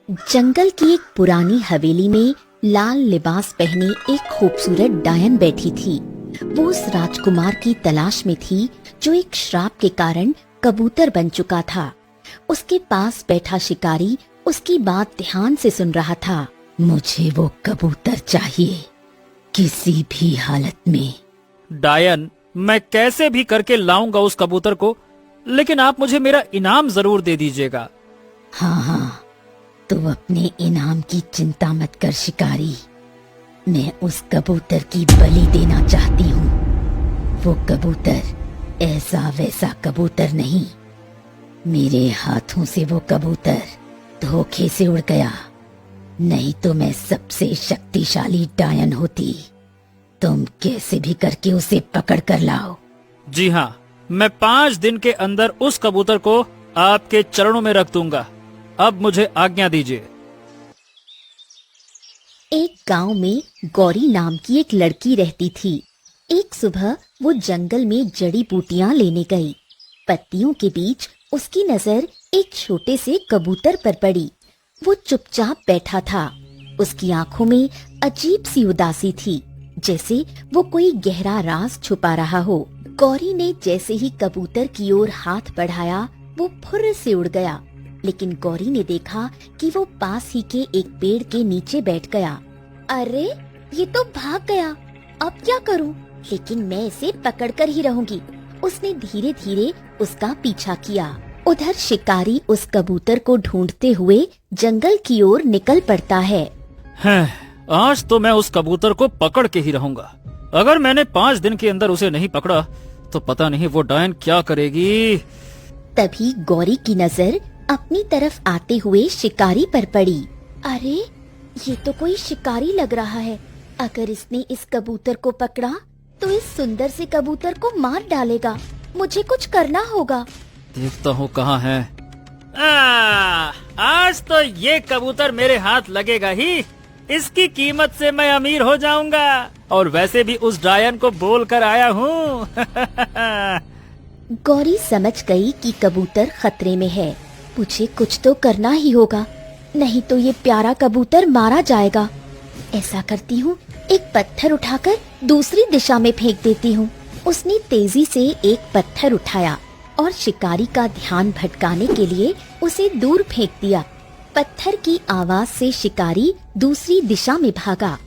जंगल की एक पुरानी हवेली में लाल लिबास पहने एक खूबसूरत डायन बैठी थी। वो उस राजकुमार की तलाश में थी जो एक श्राप के कारण कबूतर बन चुका था। उसके पास बैठा शिकारी उसकी बात ध्यान से सुन रहा था। मुझे वो कबूतर चाहिए, किसी भी हालत में। डायन, मैं कैसे भी करके लाऊंगा उस कबूतर को, लेकिन आप मुझे मेरा इनाम जरूर दे दीजिएगा। हाँ, तो अपने इनाम की चिंता मत कर शिकारी। मैं उस कबूतर की बलि देना चाहती हूँ। वो कबूतर ऐसा वैसा कबूतर नहीं। मेरे हाथों से वो कबूतर धोखे से उड़ गया, नहीं तो मैं सबसे शक्तिशाली डायन होती। तुम कैसे भी करके उसे पकड़ कर लाओ। जी हाँ, मैं 5 दिन के अंदर उस कबूतर को आपके चरणों में रख दूंगा। अब मुझे आज्ञा दीजिए। एक गांव में गौरी नाम की एक लड़की रहती थी। एक सुबह वो जंगल में जड़ी बूटियां लेने गई। पत्तियों के बीच उसकी नजर एक छोटे से कबूतर पर पड़ी। वो चुपचाप बैठा था। उसकी आंखों में अजीब सी उदासी थी, जैसे वो कोई गहरा राज छुपा रहा हो। गौरी ने जैसे ही कबूतर की ओर हाथ बढ़ाया, वो फुर्र से उड़ गया। लेकिन गौरी ने देखा कि वो पास ही के एक पेड़ के नीचे बैठ गया। अरे, ये तो भाग गया, अब क्या करूं? लेकिन मैं इसे पकड़कर ही रहूंगी। उसने धीरे धीरे उसका पीछा किया। उधर शिकारी उस कबूतर को ढूंढते हुए जंगल की ओर निकल पड़ता है। आज तो मैं उस कबूतर को पकड़ के ही रहूंगा। अगर मैंने 5 दिन के अंदर उसे नहीं पकड़ा तो पता नहीं वो डायन क्या करेगी। तभी गौरी की नजर अपनी तरफ आते हुए शिकारी पर पड़ी। अरे, ये तो कोई शिकारी लग रहा है। अगर इसने इस कबूतर को पकड़ा तो इस सुंदर से कबूतर को मार डालेगा। मुझे कुछ करना होगा। देखता हूँ कहाँ है। आज तो ये कबूतर मेरे हाथ लगेगा ही। इसकी कीमत से मैं अमीर हो जाऊंगा। और वैसे भी उस डायन को बोल कर आया हूँ। गौरी समझ गई कि कबूतर खतरे में है। मुझे कुछ तो करना ही होगा, नहीं तो ये प्यारा कबूतर मारा जाएगा। ऐसा करती हूँ, एक पत्थर उठाकर दूसरी दिशा में फेंक देती हूँ। उसने तेजी से एक पत्थर उठाया और शिकारी का ध्यान भटकाने के लिए उसे दूर फेंक दिया। पत्थर की आवाज से शिकारी दूसरी दिशा में भागा।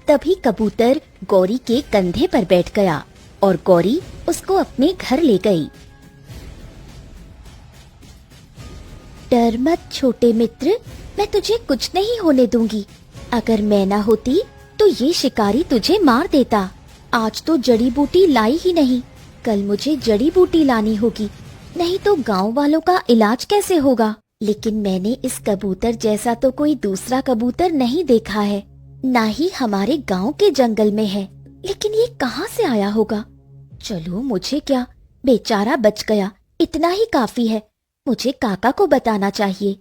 तभी कबूतर गौरी के कंधे पर बैठ गया और गौरी उसको अपने घर ले गई। डर मत छोटे मित्र, मैं तुझे कुछ नहीं होने दूंगी। अगर मैं न होती तो ये शिकारी तुझे मार देता। आज तो जड़ी बूटी लाई ही नहीं, कल मुझे जड़ी बूटी लानी होगी, नहीं तो गांव वालों का इलाज कैसे होगा। लेकिन मैंने इस कबूतर जैसा तो कोई दूसरा कबूतर नहीं देखा है, ना ही हमारे गांव के जंगल में है। लेकिन ये कहाँ से आया होगा? चलो, मुझे क्या, बेचारा बच गया, इतना ही काफी है। मुझे काका को बताना चाहिए।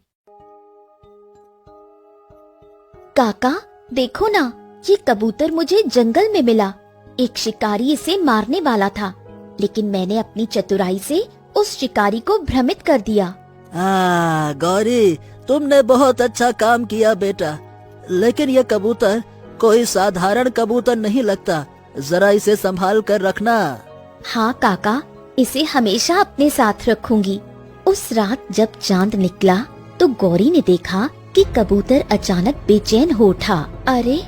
काका, देखो ना, ये कबूतर मुझे जंगल में मिला। एक शिकारी इसे मारने वाला था, लेकिन मैंने अपनी चतुराई से उस शिकारी को भ्रमित कर दिया। गौरी, तुमने बहुत अच्छा काम किया बेटा। लेकिन ये कबूतर कोई साधारण कबूतर नहीं लगता। जरा इसे संभाल कर रखना। हाँ काका, इसे हमेशा अपने साथ रखूंगी। उस रात जब चांद निकला तो गौरी ने देखा कि कबूतर अचानक बेचैन हो उठा। अरे,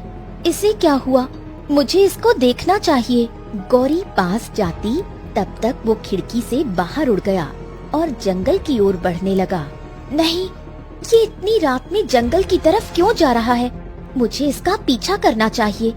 इसे क्या हुआ? मुझे इसको देखना चाहिए। गौरी पास जाती तब तक वो खिड़की से बाहर उड़ गया और जंगल की ओर बढ़ने लगा। नहीं, ये इतनी रात में जंगल की तरफ क्यों जा रहा है? मुझे इसका पीछा करना चाहिए।